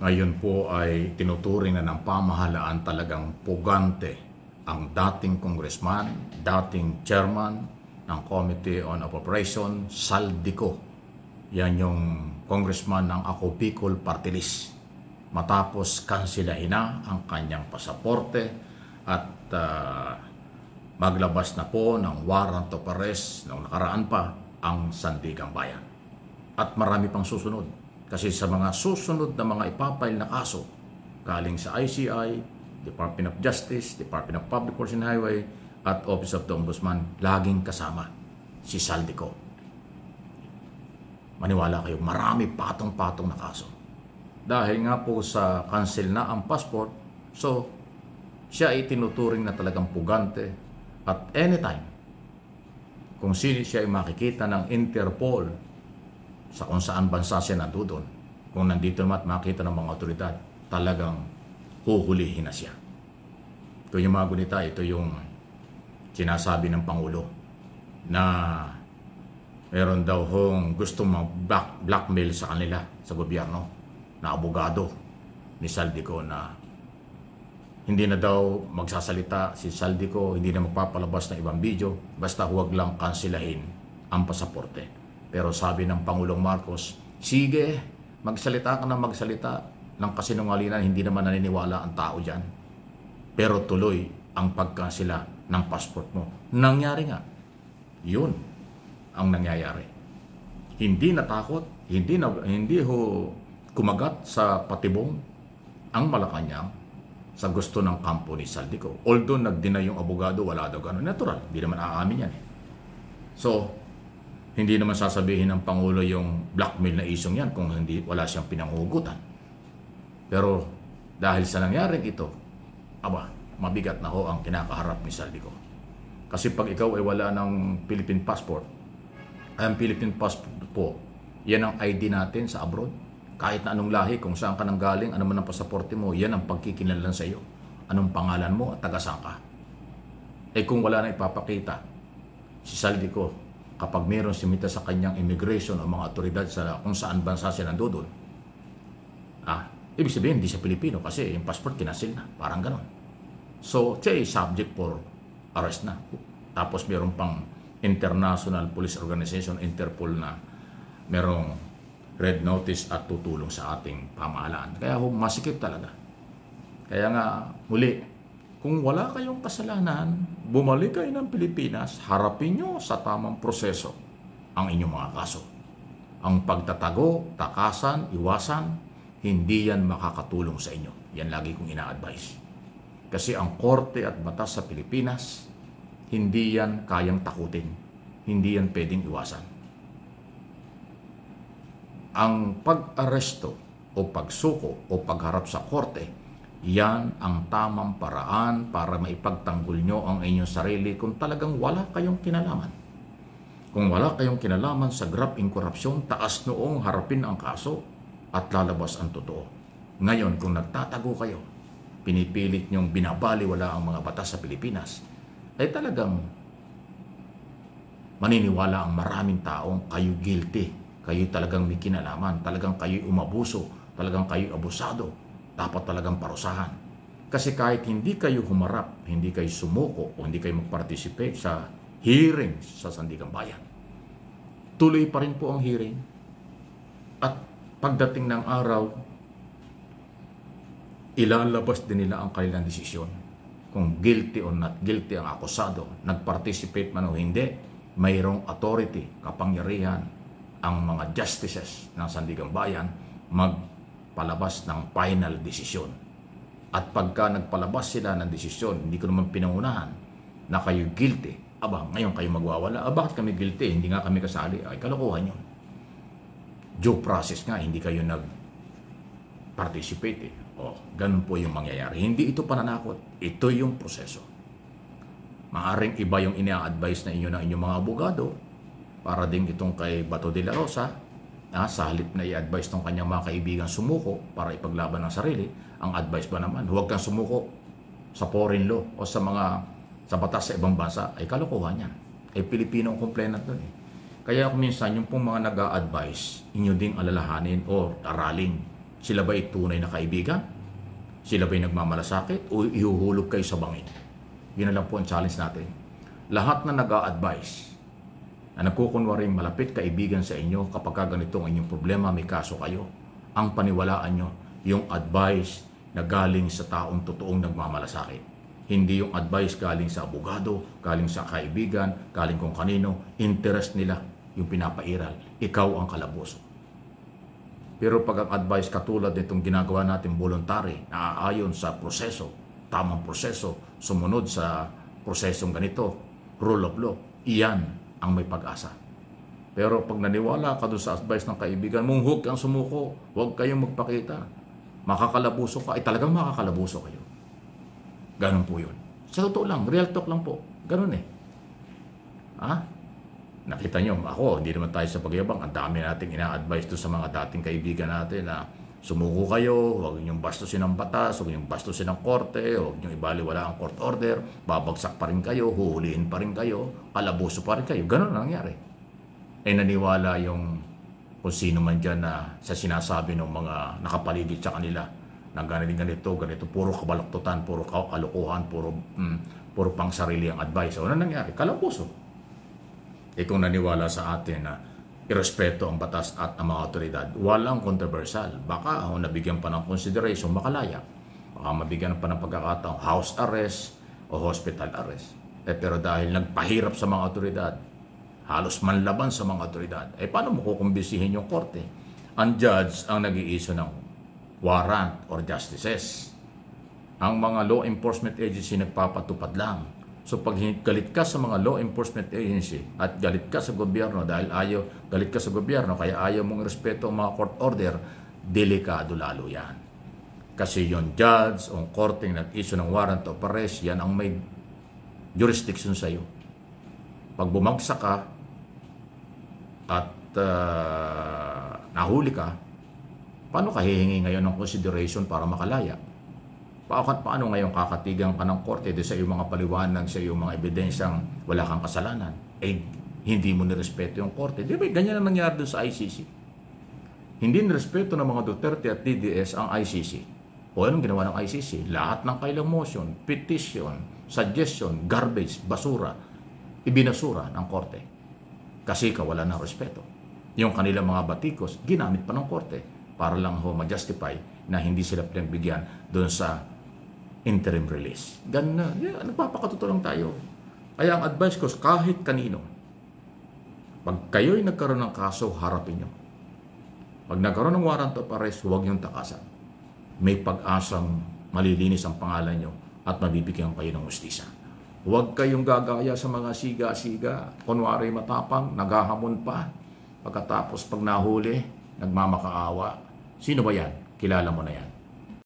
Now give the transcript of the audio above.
Ngayon po ay tinuturing na ng pamahalaan talagang pugante ang dating congressman, dating chairman ng Committee on Appropriation, Saldico. Yan yung congressman ng Ako Bicol Party List. Matapos kansilahin na ang kanyang pasaporte at maglabas na po ng warrant of arrest nung nakaraan pa ang Sandigang Bayan. At marami pang susunod. Kasi sa mga susunod na mga ipapile na kaso, galing sa ICI, Department of Justice, Department of Public Works and Highway, at Office of the Ombudsman, laging kasama si Saldico. Maniwala kayo, marami patong-patong na kaso. Dahil nga po sa cancel na ang passport, so siya ay tinuturing na talagang pugante at anytime, kung sino siya ay makikita ng Interpol, sa kung saan bansa siya nandoon, kung nandito naman at makita ng mga otoridad, talagang huhulihin na siya. Ito yung mga gunita, ito yung sinasabi ng Pangulo na meron daw hong gusto mag-blackmail sa kanila, sa gobyerno, na abogado ni Saldico na hindi na daw magsasalita si Saldico, hindi na magpapalabas ng ibang video, basta huwag lang kansilahin ang pasaporte. Pero sabi ng Pangulong Marcos, sige, magsalita ka na magsalita ng kasinungalingan, hindi naman naniniwala ang tao dyan. Pero tuloy ang pagkansila ng passport mo. Nangyari nga. Yun ang nangyayari. Hindi natakot, hindi ho kumagat sa patibong ang Malacanang sa gusto ng kampo ni Saldico. Although nag-deny yung abogado, wala daw gano'n. Natural, hindi naman aamin yan. So, hindi naman sasabihin ng Pangulo yung blackmail na isong yan kung wala siyang pinanghugutan. Pero dahil sa nangyaring ito, mabigat na ho ang kinakaharap ni Saldico. Kasi pag ikaw ay wala ng Philippine passport, ang Philippine passport po, yan ang ID natin sa abroad. Kahit na anong lahi, kung saan ka nang galing, ano man ang pasaporte mo, yan ang pagkikinalan sa iyo. Anong pangalan mo at taga saan ka. Eh kung wala na ipapakita si Saldico, kapag mayroong simita sa kanyang immigration o mga otoridad sa kung saan bansa siya nandoon, ibig sabihin, hindi siya Pilipino kasi yung passport kinasil na. Parang ganon. So, siya ay subject for arrest na. Tapos mayroon pang International Police Organization, Interpol, na mayroong red notice at tutulong sa ating pamahalaan. Kaya masikip talaga. Kaya nga, muli, kung wala kayong kasalanan, bumalik kayo ng Pilipinas, harapin nyo sa tamang proseso ang inyong mga kaso. Ang pagtatago, takasan, iwasan, hindi yan makakatulong sa inyo. Yan lagi kong ina-advise. Kasi ang korte at batas sa Pilipinas, hindi yan kayang takutin. Hindi yan pwedeng iwasan. Ang pag-aresto o pagsuko o pagharap sa korte, yan ang tamang paraan para maipagtanggol nyo ang inyong sarili kung talagang wala kayong kinalaman. Kung wala kayong kinalaman sa graft in corruption, taas noong harapin ang kaso at lalabas ang totoo. Ngayon, kung nagtatago kayo, pinipilit nyong binabaliwala ang mga batas sa Pilipinas, ay talagang maniniwala ang maraming taong kayo guilty. Kayo talagang may kinalaman, talagang kayo umabuso, talagang kayo abusado. Dapat talagang parusahan. Kasi kahit hindi kayo humarap, hindi kayo sumuko, o hindi kayo mag-participate sa hearing sa Sandigang Bayan, tuloy pa rin po ang hearing. At pagdating ng araw, ilalabas din nila ang kanilang desisyon. Kung guilty or not guilty ang akusado, nag-participate man o hindi, mayroong authority, kapangyarihan, ang mga justices ng Sandigang Bayan palabas ng final desisyon. At pagka nagpalabas sila ng desisyon, hindi ko naman pinangunahan na kayo guilty. Ngayon kayo magwawala. Bakit kami guilty? Hindi nga kami kasali. Ay, kalokohan yun. Due process nga, hindi kayo nag-participate. Ganun po yung mangyayari. Hindi ito pananakot. Ito yung proseso. Maaring iba yung ina-advise na inyo ng inyong mga abogado para din itong kay Bato de la Rosa, sa halip na i-advise ng kanyang mga kaibigan sumuko para ipaglaban ng sarili, ang advice ba naman, huwag kang sumuko sa foreign law o sa batas sa ibang bansa, ay kalokohan yan. Ay Pilipino ang complainant doon. Kaya minsan yung pong mga nag-a-advise, inyo ding alalahanin o aralin Sila ba'y tunay na kaibigan? Sila ba'y nagmamalasakit o ihuhulog kayo sa bangin? Yun na lang po ang challenge natin. Lahat na nag-a-advise na nagkukunwaring malapit kaibigan sa inyo kapag ganito ang inyong problema, may kaso kayo, ang paniwalaan nyo yung advice na galing sa taong totoong nagmamalasakit. Hindi yung advice galing sa abogado, galing sa kaibigan, galing kung kanino, interest nila yung pinapairal. Ikaw ang kalaboso. Pero pag ang advice katulad nitong ginagawa natin voluntary, naaayon sa proseso, tamang proseso, sumunod sa prosesong ganito, rule of law, iyan ang may pag-asa. Pero pag naniwala ka doon sa advice ng kaibigan mong huwag kang sumuko, huwag kayong magpakita, makakalabuso ka, talagang makakalabuso kayo. Ganun po yun. Sa totoo lang, real talk lang po. Ganun eh. Nakita nyo, ako, hindi naman tayo sa pagyabang. Ang dami nating ina-advise doon sa mga dating kaibigan natin na sumuko kayo, huwag niyong bastusin ang batas, huwag niyong bastusin ang korte, huwag niyong ibaliwala ang court order, babagsak pa rin kayo, huhulihin pa rin kayo, kalabuso pa rin kayo. Ganun ang nangyari. Naniwala yung kung sino man dyan na sa sinasabi ng mga nakapaligid sa kanila na ganito, puro kabaluktutan, puro kalukuhan, puro pang sarili ang advice. Ano nangyari? Kalabuso. Kung naniwala sa atin na irespeto ang batas at ang mga otoridad, walang controversial. Baka nabigyan pa ng consideration, makalaya. Baka mabigyan pa ng pagkakataong house arrest o hospital arrest. Pero dahil nagpahirap sa mga otoridad, halos manlaban sa mga otoridad, paano mo kukumbisihin yung korte? Ang judge ang nag-iiso ng warrant or justices. Ang mga law enforcement agency nagpapatupad lang. So pag galit ka sa mga law enforcement agency at galit ka sa gobyerno dahil galit ka sa gobyerno kaya ayaw mong respeto ang mga court order, delikado lalo yan. Kasi yung judge o korteng nag-issue ng warrant of arrest, yan ang may jurisdiction sa iyo. Pag bumagsak ka at nahuli ka, paano ka hihingi ngayon ng consideration para makalaya? Paano ngayon kakatigang ka ng korte sa iyong mga paliwanag, sa iyong mga ebidensyang wala kang kasalanan? Hindi mo nirespeto yung korte. Di ba ganyan ang nangyari doon sa ICC? Hindi nirespeto ng mga Duterte at DDS ang ICC. O anong ginawa ng ICC? Lahat ng kailang motion, petition, suggestion, garbage, basura, ibinasura ng korte. Kasi kawalan ng respeto. Yung kanilang mga batikos, ginamit pa ng korte para lang ma-justify na hindi sila pinagbigyan doon sa interim release. Ganun na. Nagpapakatotoo lang tayo. Kaya ang advice ko kahit kanino, pag kayo'y nagkaroon ng kaso, harapin nyo. Pag nagkaroon ng warrant of arrest, huwag niyong takasan. May pag-asang malilinis ang pangalan nyo at mabibigyan kayo ng hustisya. Huwag kayong gagaya sa mga siga-siga. Kunwari matapang, naghahamon pa. Pagkatapos pag nahuli, nagmamakaawa. Sino ba yan? Kilala mo na yan.